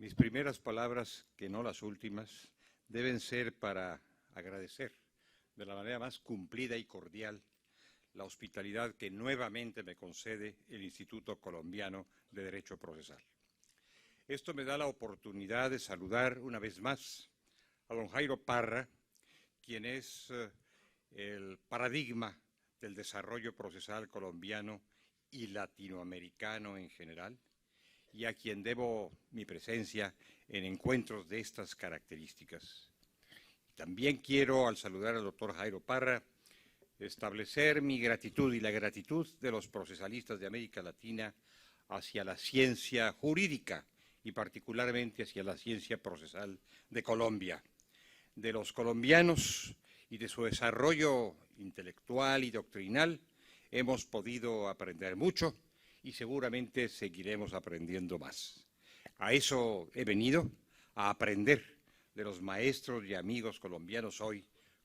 Mis primeras palabras, que no las últimas, deben ser para agradecer de la manera más cumplida y cordial la hospitalidad que nuevamente me concede el Instituto Colombiano de Derecho Procesal. Esto me da la oportunidad de saludar una vez más a don Jairo Parra, quien es el paradigma del desarrollo procesal colombiano y latinoamericano en general, y a quien debo mi presencia en encuentros de estas características. También quiero, al saludar al doctor Jairo Parra, establecer mi gratitud y la gratitud de los procesalistas de América Latina hacia la ciencia jurídica y particularmente hacia la ciencia procesal de Colombia, de los colombianos y de su desarrollo intelectual y doctrinal. Hemos podido aprender mucho y seguramente seguiremos aprendiendo más. A eso he venido, a aprender de los maestros y amigos colombianos hoy,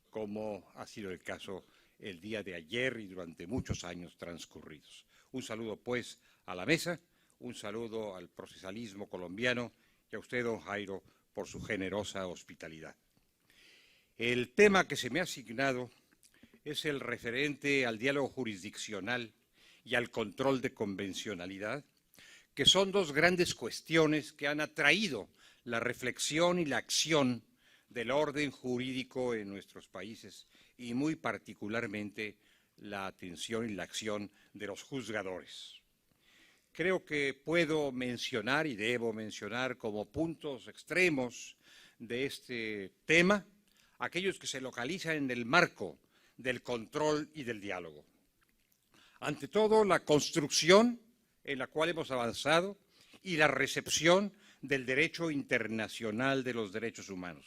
como ha sido el caso el día de ayer y durante muchos años transcurridos. Un saludo, pues, a la mesa, un saludo al procesalismo colombiano y a usted, don Jairo, por su generosa hospitalidad. El tema que se me ha asignado es el referente al diálogo jurisdiccional y al control de convencionalidad, que son dos grandes cuestiones que han atraído la reflexión y la acción del orden jurídico en nuestros países y muy particularmente la atención y la acción de los juzgadores. Creo que puedo mencionar y debo mencionar como puntos extremos de este tema aquellos que se localizan en el marco del control y del diálogo. Ante todo, la construcción en la cual hemos avanzado y la recepción del derecho internacional de los derechos humanos.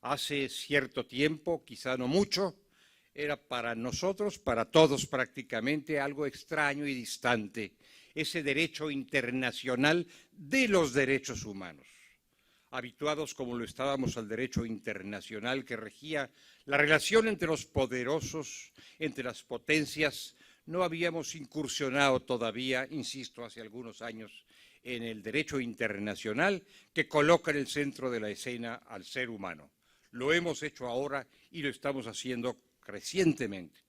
Hace cierto tiempo, quizá no mucho, era para nosotros, para todos prácticamente, algo extraño y distante, ese derecho internacional de los derechos humanos. Habituados como lo estábamos al derecho internacional que regía la relación entre los poderosos, entre las potencias, no habíamos incursionado todavía, insisto, hace algunos años, en el derecho internacional que coloca en el centro de la escena al ser humano. Lo hemos hecho ahora y lo estamos haciendo crecientemente.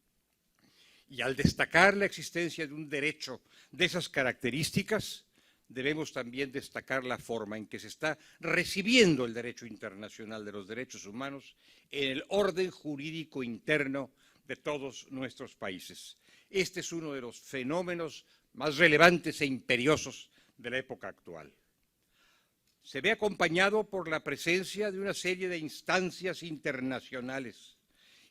Y al destacar la existencia de un derecho de esas características, debemos también destacar la forma en que se está recibiendo el derecho internacional de los derechos humanos en el orden jurídico interno de todos nuestros países. Este es uno de los fenómenos más relevantes e imperiosos de la época actual. Se ve acompañado por la presencia de una serie de instancias internacionales,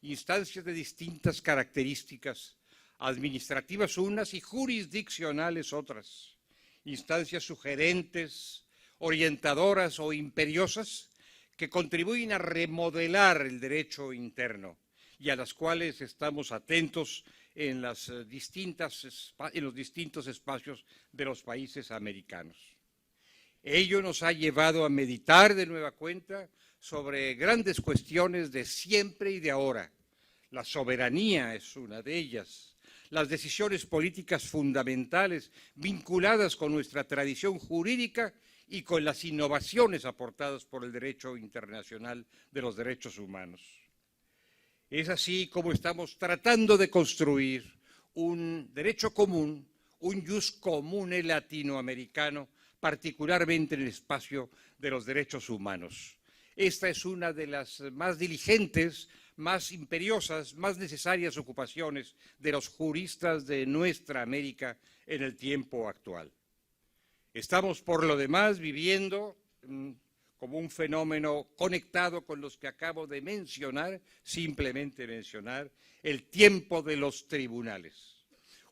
instancias de distintas características, administrativas unas y jurisdiccionales otras, instancias sugerentes, orientadoras o imperiosas que contribuyen a remodelar el derecho interno y a las cuales estamos atentos en los distintos espacios de los países americanos. Ello nos ha llevado a meditar de nueva cuenta sobre grandes cuestiones de siempre y de ahora. La soberanía es una de ellas. Las decisiones políticas fundamentales vinculadas con nuestra tradición jurídica y con las innovaciones aportadas por el derecho internacional de los derechos humanos. Es así como estamos tratando de construir un derecho común, un jus comune latinoamericano, particularmente en el espacio de los derechos humanos. Esta es una de las más diligentes, más imperiosas, más necesarias ocupaciones de los juristas de nuestra América en el tiempo actual. Estamos, por lo demás, viviendo como un fenómeno conectado con los que acabo de mencionar, simplemente mencionar, el tiempo de los tribunales.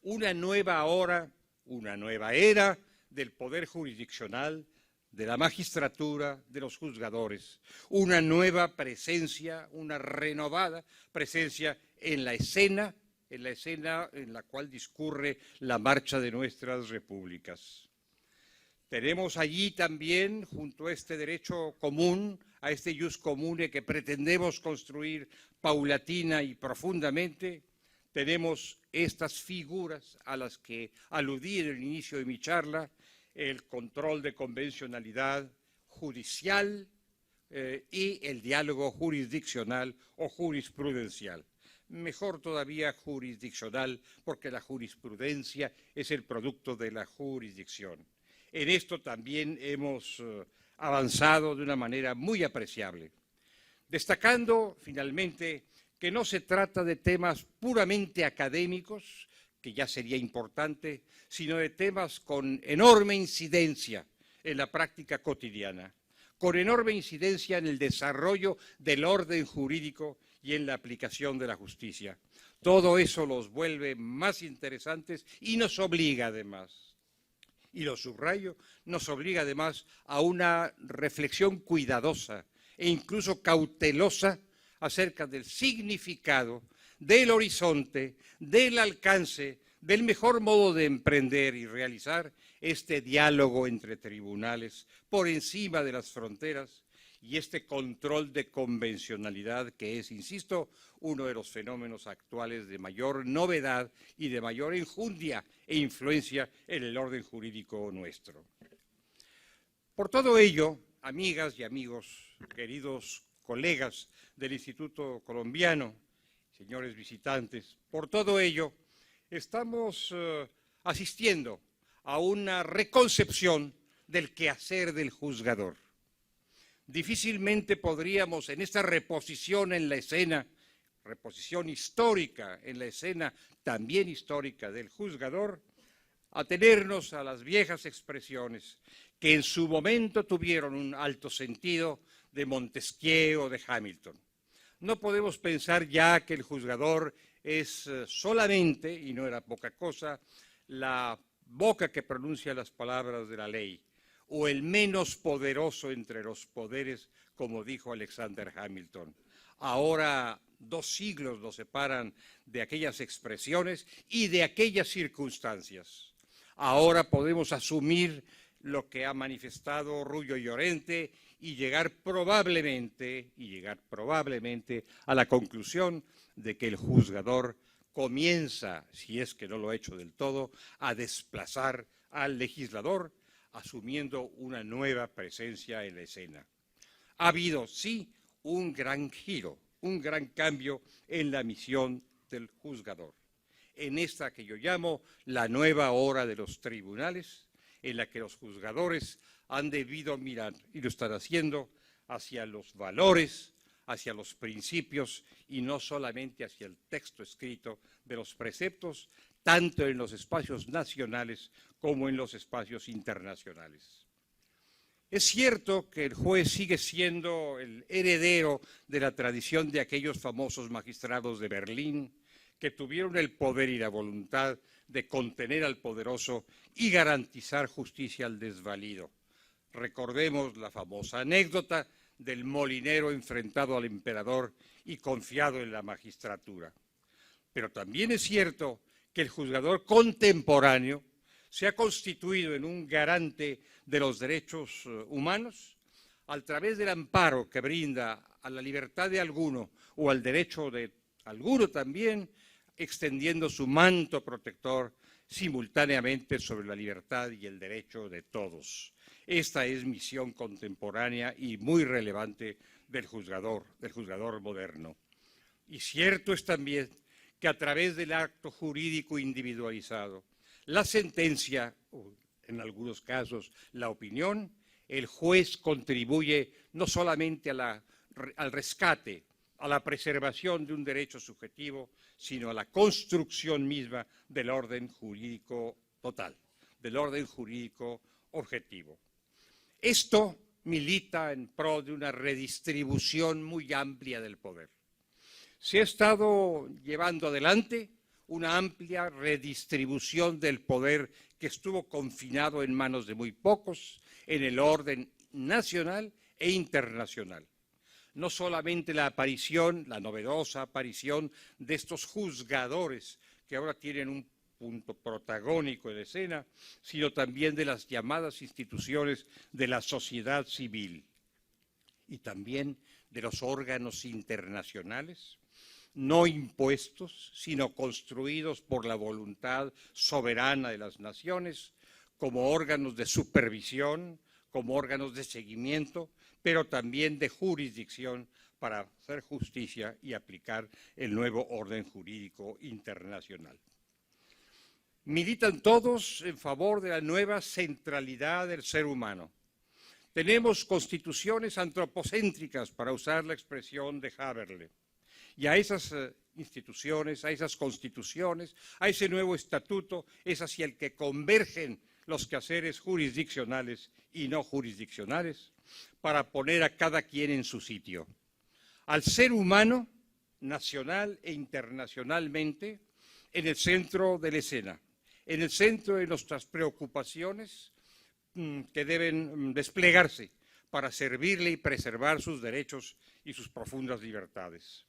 Una nueva hora, una nueva era del poder jurisdiccional, de la magistratura, de los juzgadores, una nueva presencia, una renovada presencia en la escena en la cual discurre la marcha de nuestras repúblicas. Tenemos allí también, junto a este derecho común, a este jus comune que pretendemos construir paulatina y profundamente, tenemos estas figuras a las que aludí en el inicio de mi charla, el control de convencionalidad, judicial y el diálogo jurisdiccional o jurisprudencial. Mejor todavía jurisdiccional, porque la jurisprudencia es el producto de la jurisdicción. En esto también hemos avanzado de una manera muy apreciable, destacando finalmente que no se trata de temas puramente académicos, que ya sería importante, sino de temas con enorme incidencia en la práctica cotidiana, con enorme incidencia en el desarrollo del orden jurídico y en la aplicación de la justicia. Todo eso los vuelve más interesantes y nos obliga además, y lo subrayo, nos obliga además a una reflexión cuidadosa e incluso cautelosa acerca del significado, del horizonte, del alcance, del mejor modo de emprender y realizar este diálogo entre tribunales por encima de las fronteras y este control de convencionalidad que es, insisto, uno de los fenómenos actuales de mayor novedad y de mayor enjundia e influencia en el orden jurídico nuestro. Por todo ello, amigas y amigos, queridos colegas del Instituto Colombiano, señores visitantes, por todo ello estamos asistiendo a una reconcepción del quehacer del juzgador. Difícilmente podríamos, en esta reposición en la escena, reposición histórica en la escena también histórica del juzgador, atenernos a las viejas expresiones que en su momento tuvieron un alto sentido de Montesquieu o de Hamilton. No podemos pensar ya que el juzgador es solamente, y no era poca cosa, la boca que pronuncia las palabras de la ley, o el menos poderoso entre los poderes, como dijo Alexander Hamilton. Ahora 2 siglos nos separan de aquellas expresiones y de aquellas circunstancias. Ahora podemos asumir lo que ha manifestado Rullo Llorente y llegar probablemente a la conclusión de que el juzgador comienza, si es que no lo ha hecho del todo, a desplazar al legislador, asumiendo una nueva presencia en la escena. Ha habido, sí, un gran giro, un gran cambio en la misión del juzgador. En esta que yo llamo la nueva hora de los tribunales, en la que los juzgadores han debido mirar, y lo están haciendo, hacia los valores, hacia los principios y no solamente hacia el texto escrito de los preceptos, tanto en los espacios nacionales como en los espacios internacionales. Es cierto que el juez sigue siendo el heredero de la tradición de aquellos famosos magistrados de Berlín que tuvieron el poder y la voluntad de contener al poderoso y garantizar justicia al desvalido. Recordemos la famosa anécdota del molinero enfrentado al emperador y confiado en la magistratura. Pero también es cierto que el juzgador contemporáneo se ha constituido en un garante de los derechos humanos a través del amparo que brinda a la libertad de alguno o al derecho de alguno también, extendiendo su manto protector simultáneamente sobre la libertad y el derecho de todos. Esta es misión contemporánea y muy relevante del juzgador moderno. Y cierto es también que a través del acto jurídico individualizado, la sentencia, o en algunos casos la opinión, el juez contribuye no solamente al rescate, a la preservación de un derecho subjetivo, sino a la construcción misma del orden jurídico total, del orden jurídico objetivo. Esto milita en pro de una redistribución muy amplia del poder. Se ha estado llevando adelante una amplia redistribución del poder que estuvo confinado en manos de muy pocos en el orden nacional e internacional. No solamente la novedosa aparición de estos juzgadores que ahora tienen un punto protagónico en escena, sino también de las llamadas instituciones de la sociedad civil y también de los órganos internacionales, no impuestos, sino construidos por la voluntad soberana de las naciones, como órganos de supervisión, como órganos de seguimiento, pero también de jurisdicción para hacer justicia y aplicar el nuevo orden jurídico internacional. Militan todos en favor de la nueva centralidad del ser humano. Tenemos constituciones antropocéntricas, para usar la expresión de Haberle, y a esas instituciones, a esas constituciones, a ese nuevo estatuto, es hacia el que convergen los quehaceres jurisdiccionales y no jurisdiccionales, para poner a cada quien en su sitio. Al ser humano, nacional e internacionalmente, en el centro de la escena, en el centro de nuestras preocupaciones que deben desplegarse para servirle y preservar sus derechos y sus profundas libertades.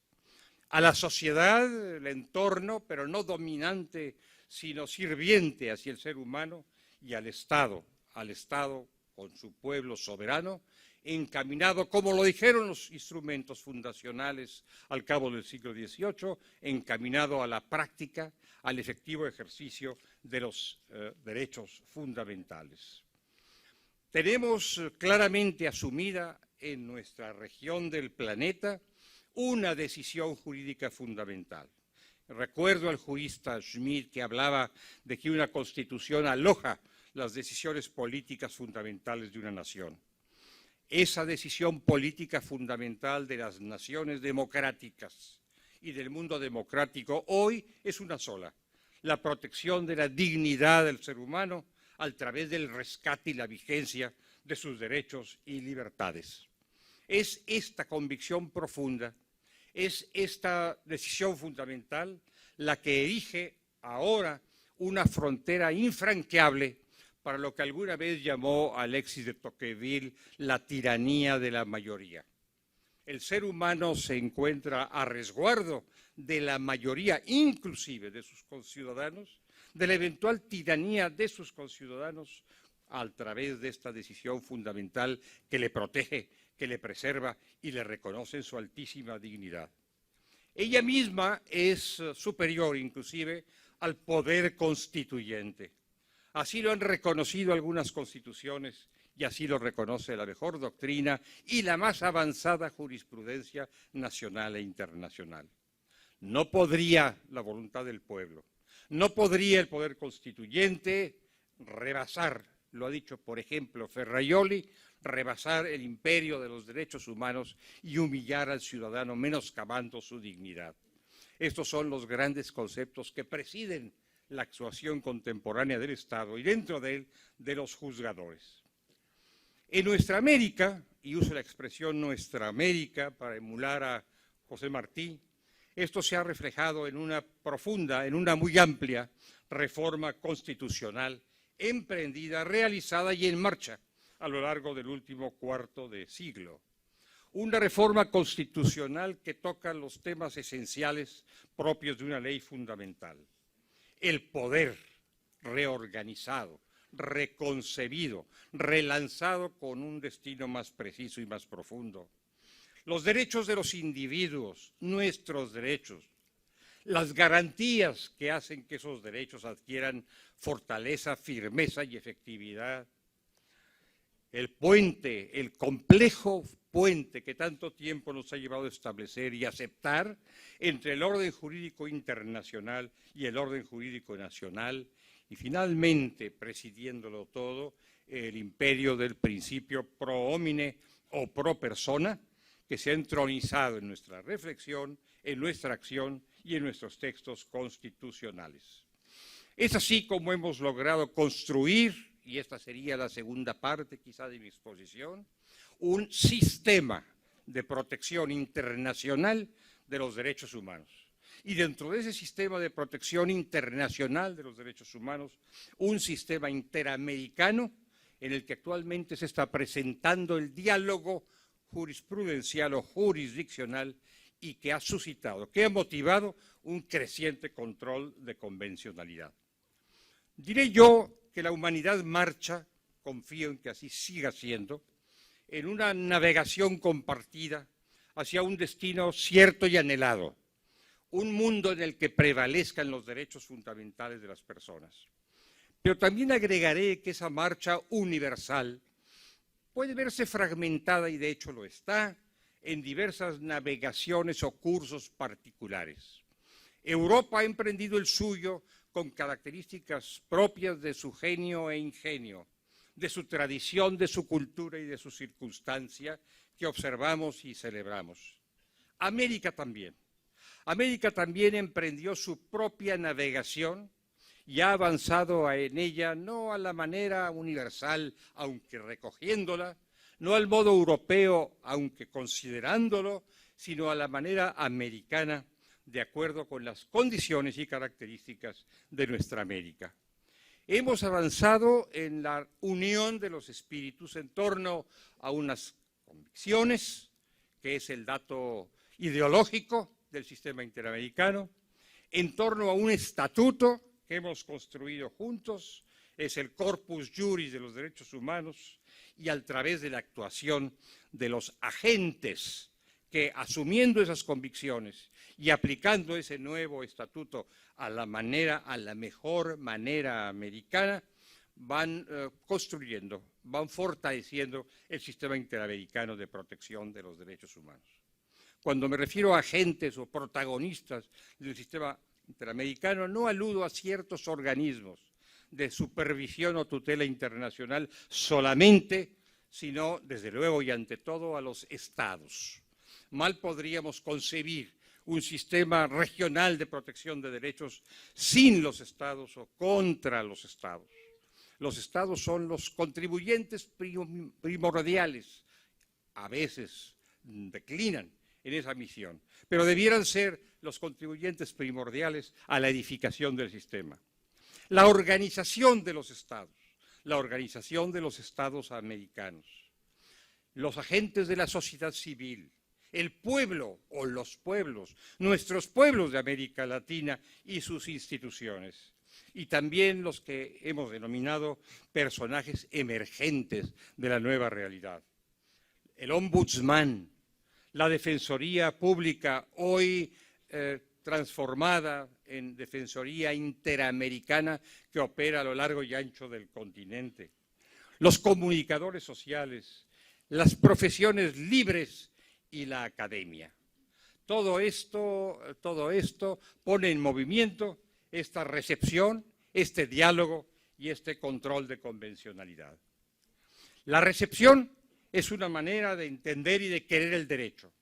A la sociedad, el entorno, pero no dominante, sino sirviente hacia el ser humano, y al Estado con su pueblo soberano, encaminado, como lo dijeron los instrumentos fundacionales al cabo del siglo XVIII, encaminado a la práctica, al efectivo ejercicio de los derechos fundamentales. Tenemos claramente asumida en nuestra región del planeta una decisión jurídica fundamental. Recuerdo al jurista Schmidt que hablaba de que una constitución aloja las decisiones políticas fundamentales de una nación. Esa decisión política fundamental de las naciones democráticas y del mundo democrático hoy es una sola: la protección de la dignidad del ser humano a través del rescate y la vigencia de sus derechos y libertades. Es esta convicción profunda, es esta decisión fundamental la que erige ahora una frontera infranqueable para lo que alguna vez llamó Alexis de Tocqueville la tiranía de la mayoría. El ser humano se encuentra a resguardo de la mayoría, inclusive de sus conciudadanos, de la eventual tiranía de sus conciudadanos, a través de esta decisión fundamental que le protege, que le preserva y le reconoce en su altísima dignidad. Ella misma es superior, inclusive, al poder constituyente. Así lo han reconocido algunas constituciones y así lo reconoce la mejor doctrina y la más avanzada jurisprudencia nacional e internacional. No podría la voluntad del pueblo, no podría el poder constituyente rebasar, lo ha dicho por ejemplo Ferraioli, rebasar el imperio de los derechos humanos y humillar al ciudadano menoscabando su dignidad. Estos son los grandes conceptos que presiden la actuación contemporánea del Estado y dentro de él de los juzgadores. En nuestra América, y uso la expresión nuestra América para emular a José Martí, esto se ha reflejado en una profunda, en una muy amplia reforma constitucional emprendida, realizada y en marcha a lo largo del último cuarto de siglo. Una reforma constitucional que toca los temas esenciales propios de una ley fundamental. El poder reorganizado, reconcebido, relanzado con un destino más preciso y más profundo. Los derechos de los individuos, nuestros derechos, las garantías que hacen que esos derechos adquieran fortaleza, firmeza y efectividad. El puente, el complejo puente que tanto tiempo nos ha llevado a establecer y aceptar entre el orden jurídico internacional y el orden jurídico nacional, y finalmente, presidiéndolo todo, el imperio del principio pro homine o pro persona, que se ha entronizado en nuestra reflexión, en nuestra acción y en nuestros textos constitucionales. Es así como hemos logrado construir, y esta sería la segunda parte quizá de mi exposición, un sistema de protección internacional de los derechos humanos. Y dentro de ese sistema de protección internacional de los derechos humanos, un sistema interamericano en el que actualmente se está presentando el diálogo jurisprudencial o jurisdiccional y que ha suscitado, que ha motivado un creciente control de convencionalidad. Diré yo que la humanidad marcha, confío en que así siga siendo, en una navegación compartida hacia un destino cierto y anhelado, un mundo en el que prevalezcan los derechos fundamentales de las personas. Pero también agregaré que esa marcha universal puede verse fragmentada, y de hecho lo está, en diversas navegaciones o cursos particulares. Europa ha emprendido el suyo con características propias de su genio e ingenio, de su tradición, de su cultura y de su circunstancia que observamos y celebramos. América también. América también emprendió su propia navegación y ha avanzado en ella no a la manera universal, aunque recogiéndola, no al modo europeo, aunque considerándolo, sino a la manera americana, de acuerdo con las condiciones y características de nuestra América. Hemos avanzado en la unión de los espíritus en torno a unas convicciones, que es el dato ideológico del sistema interamericano, en torno a un estatuto que hemos construido juntos, es el corpus juris de los derechos humanos, y a través de la actuación de los agentes que, asumiendo esas convicciones y aplicando ese nuevo estatuto a la mejor manera americana, van construyendo, van fortaleciendo el sistema interamericano de protección de los derechos humanos. Cuando me refiero a agentes o protagonistas del sistema interamericano, no aludo a ciertos organismos de supervisión o tutela internacional solamente, sino, desde luego y ante todo, a los estados. Mal podríamos concebir un sistema regional de protección de derechos sin los estados o contra los estados. Los estados son los contribuyentes primordiales, a veces declinan en esa misión, pero debieran ser los contribuyentes primordiales a la edificación del sistema. La organización de los estados americanos, los agentes de la sociedad civil, el pueblo o los pueblos, nuestros pueblos de América Latina y sus instituciones, y también los que hemos denominado personajes emergentes de la nueva realidad. El ombudsman, la Defensoría Pública, hoy transformada en Defensoría Interamericana que opera a lo largo y ancho del continente, los comunicadores sociales, las profesiones libres y la academia. Todo esto pone en movimiento esta recepción, este diálogo y este control de convencionalidad. La recepción es una manera de entender y de querer el derecho.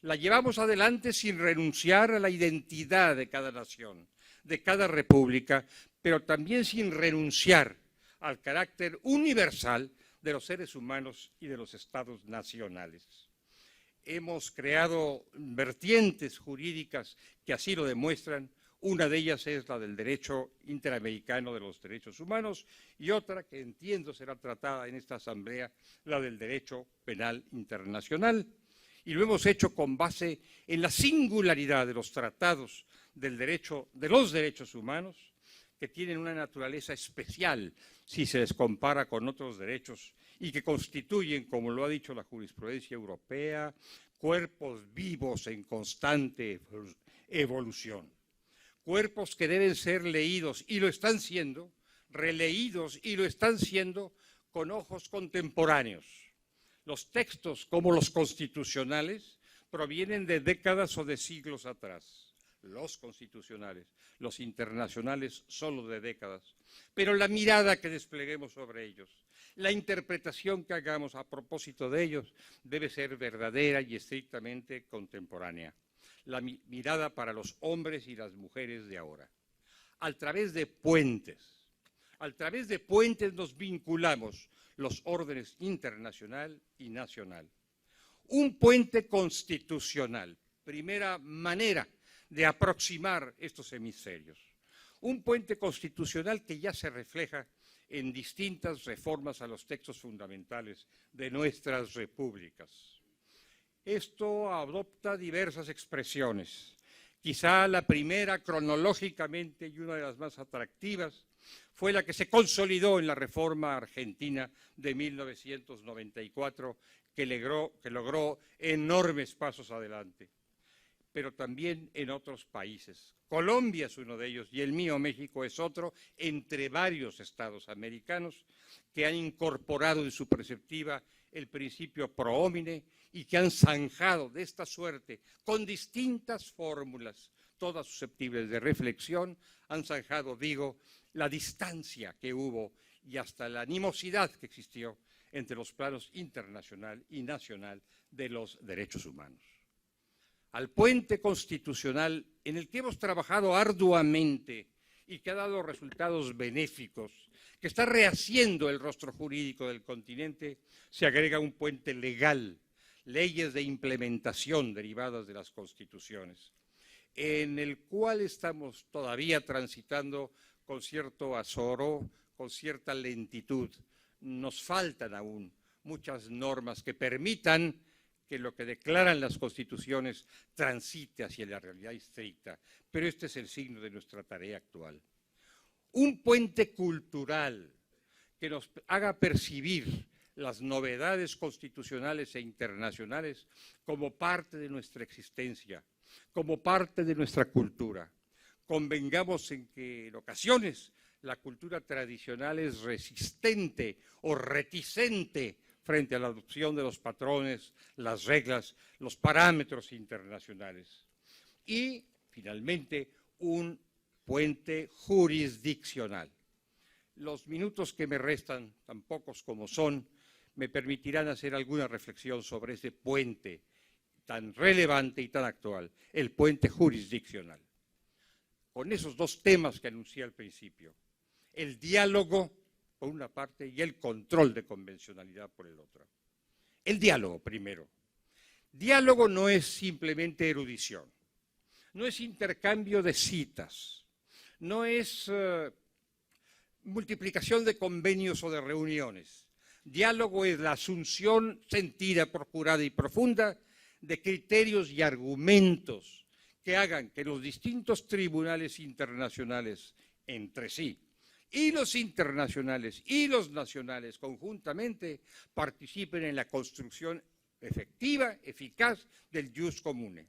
La llevamos adelante sin renunciar a la identidad de cada nación, de cada república, pero también sin renunciar al carácter universal de los seres humanos y de los estados nacionales. Hemos creado vertientes jurídicas que así lo demuestran. Una de ellas es la del derecho interamericano de los derechos humanos y otra que entiendo será tratada en esta asamblea, la del derecho penal internacional. Y lo hemos hecho con base en la singularidad de los tratados de los derechos humanos, que tienen una naturaleza especial si se les compara con otros derechos y que constituyen, como lo ha dicho la jurisprudencia europea, cuerpos vivos en constante evolución. Cuerpos que deben ser leídos y lo están siendo, releídos y lo están siendo con ojos contemporáneos. Los textos, como los constitucionales, provienen de décadas o de siglos atrás. Los constitucionales, los internacionales, solo de décadas. Pero la mirada que despleguemos sobre ellos, la interpretación que hagamos a propósito de ellos, debe ser verdadera y estrictamente contemporánea. La mirada para los hombres y las mujeres de ahora. A través de puentes nos vinculamos los órdenes internacional y nacional. Un puente constitucional, primera manera de aproximar estos hemisferios. Un puente constitucional que ya se refleja en distintas reformas a los textos fundamentales de nuestras repúblicas. Esto adopta diversas expresiones. Quizá la primera, cronológicamente, y una de las más atractivas, fue la que se consolidó en la reforma argentina de 1994, que logró enormes pasos adelante. pero también en otros países. Colombia es uno de ellos y el mío, México, es otro, entre varios estados americanos que han incorporado en su preceptiva el principio pro homine y que han zanjado de esta suerte, con distintas fórmulas, todas susceptibles de reflexión, han zanjado, digo, la distancia que hubo y hasta la animosidad que existió entre los planos internacional y nacional de los derechos humanos. Al puente constitucional en el que hemos trabajado arduamente y que ha dado resultados benéficos, que está rehaciendo el rostro jurídico del continente, se agrega un puente legal, leyes de implementación derivadas de las constituciones, en el cual estamos todavía transitando con cierto azoro, con cierta lentitud. Nos faltan aún muchas normas que permitan que lo que declaran las constituciones transite hacia la realidad estricta, pero este es el signo de nuestra tarea actual. Un puente cultural que nos haga percibir las novedades constitucionales e internacionales como parte de nuestra existencia, como parte de nuestra cultura. Convengamos en que en ocasiones la cultura tradicional es resistente o reticente frente a la adopción de los patrones, las reglas, los parámetros internacionales. Y, finalmente, un puente jurisdiccional. Los minutos que me restan, tan pocos como son, me permitirán hacer alguna reflexión sobre ese puente tan relevante y tan actual, el puente jurisdiccional. Con esos dos temas que anuncié al principio, el diálogo por una parte y el control de convencionalidad por el otro. El diálogo primero. Diálogo no es simplemente erudición, no es intercambio de citas, no es multiplicación de convenios o de reuniones. Diálogo es la asunción sentida, procurada y profunda de criterios y argumentos que hagan que los distintos tribunales internacionales entre sí y los internacionales y los nacionales conjuntamente participen en la construcción efectiva, eficaz del jus comune.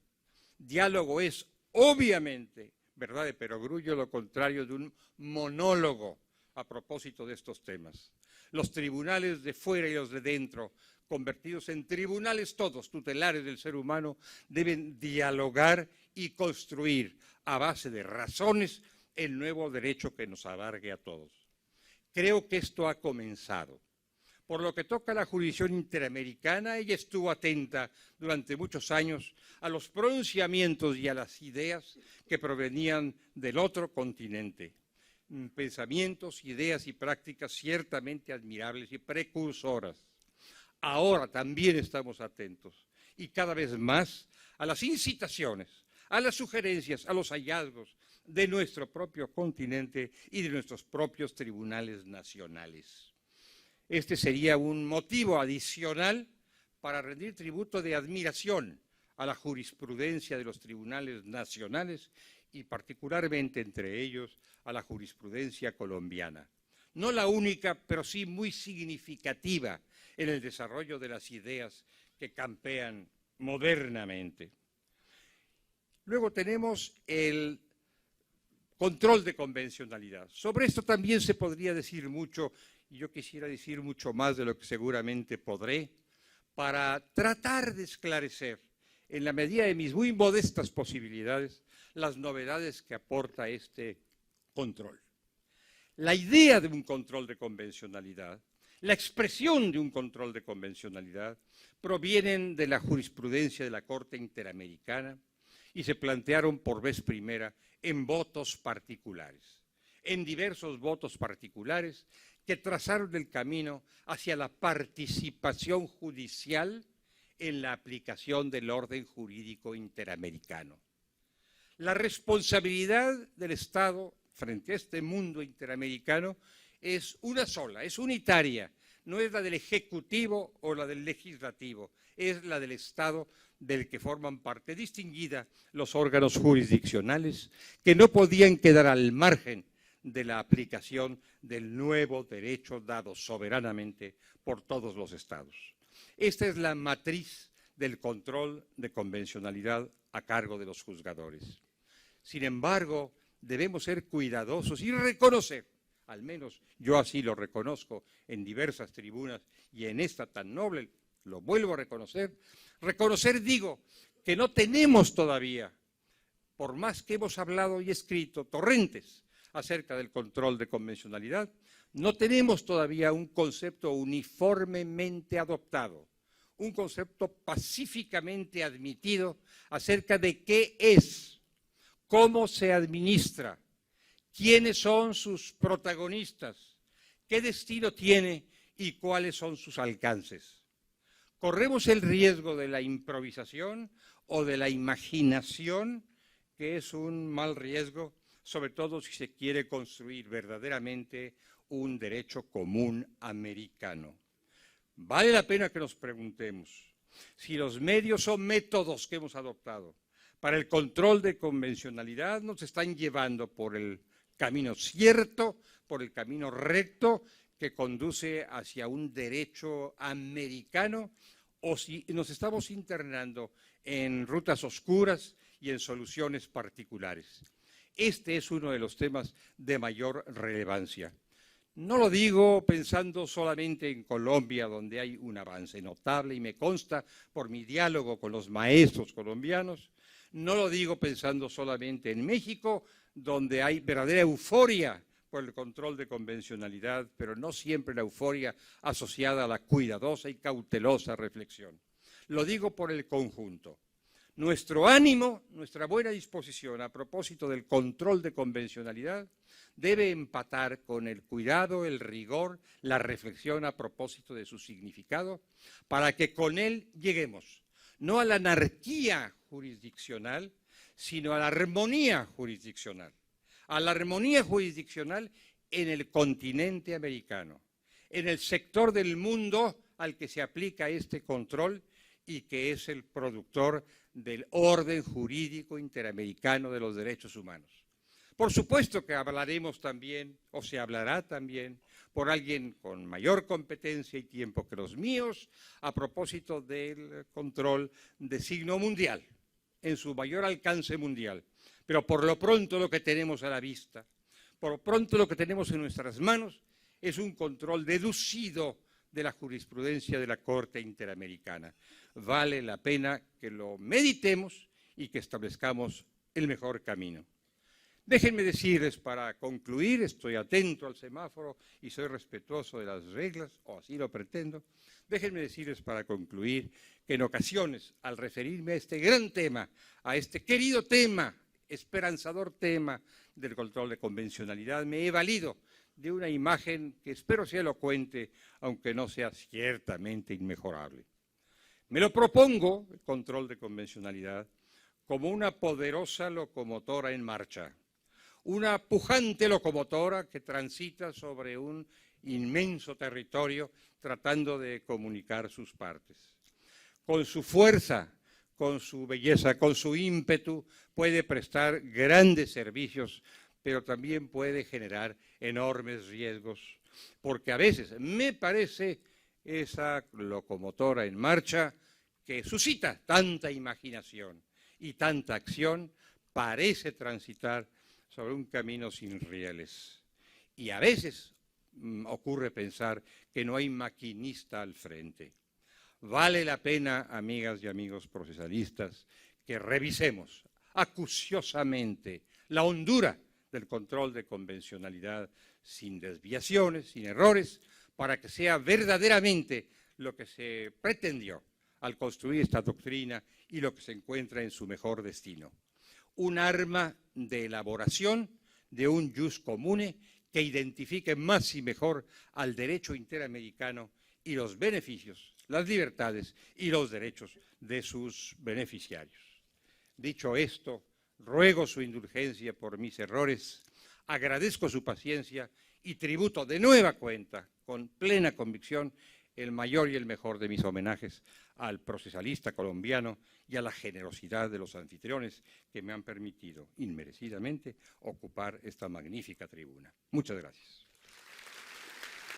Diálogo es, obviamente, verdad de perogrullo, lo contrario de un monólogo a propósito de estos temas. Los tribunales de fuera y los de dentro, convertidos en tribunales todos tutelares del ser humano, deben dialogar y construir a base de razones el nuevo derecho que nos abarque a todos. Creo que esto ha comenzado. Por lo que toca a la jurisdicción interamericana, ella estuvo atenta durante muchos años a los pronunciamientos y a las ideas que provenían del otro continente. Pensamientos, ideas y prácticas ciertamente admirables y precursoras. Ahora también estamos atentos y cada vez más a las incitaciones, a las sugerencias, a los hallazgos de nuestro propio continente y de nuestros propios tribunales nacionales. Este sería un motivo adicional para rendir tributo de admiración a la jurisprudencia de los tribunales nacionales y particularmente entre ellos a la jurisprudencia colombiana. No la única, pero sí muy significativa en el desarrollo de las ideas que campean modernamente. Luego tenemos el control de convencionalidad. Sobre esto también se podría decir mucho, y yo quisiera decir mucho más de lo que seguramente podré, para tratar de esclarecer, en la medida de mis muy modestas posibilidades, las novedades que aporta este control. La idea de un control de convencionalidad, la expresión de un control de convencionalidad, provienen de la jurisprudencia de la Corte Interamericana y se plantearon por vez primera en votos particulares, en diversos votos particulares que trazaron el camino hacia la participación judicial en la aplicación del orden jurídico interamericano. La responsabilidad del Estado frente a este mundo interamericano es una sola, es unitaria, no es la del Ejecutivo o la del Legislativo, es la del Estado del que forman parte distinguida los órganos jurisdiccionales que no podían quedar al margen de la aplicación del nuevo derecho dado soberanamente por todos los Estados. Esta es la matriz del control de convencionalidad a cargo de los juzgadores. Sin embargo, debemos ser cuidadosos y reconocer, al menos yo así lo reconozco en diversas tribunas y en esta tan noble, lo vuelvo a reconocer, digo, que no tenemos todavía, por más que hemos hablado y escrito torrentes acerca del control de convencionalidad, no tenemos todavía un concepto uniformemente adoptado, un concepto pacíficamente admitido acerca de qué es, cómo se administra, quiénes son sus protagonistas, qué destino tiene y cuáles son sus alcances. Corremos el riesgo de la improvisación o de la imaginación, que es un mal riesgo, sobre todo si se quiere construir verdaderamente un derecho común americano. Vale la pena que nos preguntemos si los medios o métodos que hemos adoptado para el control de convencionalidad nos están llevando por el camino cierto, por el camino recto que conduce hacia un derecho americano, o si nos estamos internando en rutas oscuras y en soluciones particulares. Este es uno de los temas de mayor relevancia. No lo digo pensando solamente en Colombia, donde hay un avance notable y me consta por mi diálogo con los maestros colombianos. No lo digo pensando solamente en México, donde hay verdadera euforia por el control de convencionalidad, pero no siempre la euforia asociada a la cuidadosa y cautelosa reflexión. Lo digo por el conjunto. Nuestro ánimo, nuestra buena disposición a propósito del control de convencionalidad debe empatar con el cuidado, el rigor, la reflexión a propósito de su significado, para que con él lleguemos no a la anarquía jurisdiccional, sino a la armonía jurisdiccional. A la armonía jurisdiccional en el continente americano, en el sector del mundo al que se aplica este control y que es el productor del orden jurídico interamericano de los derechos humanos. Por supuesto que hablaremos también, o se hablará también, por alguien con mayor competencia y tiempo que los míos, a propósito del control de signo mundial, en su mayor alcance mundial. Pero por lo pronto lo que tenemos a la vista, por lo pronto lo que tenemos en nuestras manos, es un control deducido de la jurisprudencia de la Corte Interamericana. Vale la pena que lo meditemos y que establezcamos el mejor camino. Déjenme decirles para concluir, estoy atento al semáforo y soy respetuoso de las reglas, o así lo pretendo, déjenme decirles para concluir que en ocasiones, al referirme a este gran tema, a este querido tema, esperanzador tema del control de convencionalidad, me he valido de una imagen que espero sea elocuente, aunque no sea ciertamente inmejorable. Me lo propongo, el control de convencionalidad, como una poderosa locomotora en marcha, una pujante locomotora que transita sobre un inmenso territorio tratando de comunicar sus partes. Con su fuerza, con su belleza, con su ímpetu, puede prestar grandes servicios, pero también puede generar enormes riesgos, porque a veces me parece esa locomotora en marcha que suscita tanta imaginación y tanta acción, parece transitar sobre un camino sin rieles. Y a veces ocurre pensar que no hay maquinista al frente. Vale la pena, amigas y amigos procesalistas, que revisemos acuciosamente la hondura del control de convencionalidad sin desviaciones, sin errores, para que sea verdaderamente lo que se pretendió al construir esta doctrina y lo que se encuentra en su mejor destino. Un arma de elaboración de un jus comune que identifique más y mejor al derecho interamericano y los beneficios, las libertades y los derechos de sus beneficiarios. Dicho esto, ruego su indulgencia por mis errores, agradezco su paciencia y tributo de nueva cuenta, con plena convicción, el mayor y el mejor de mis homenajes al procesalista colombiano y a la generosidad de los anfitriones que me han permitido inmerecidamente ocupar esta magnífica tribuna. Muchas gracias.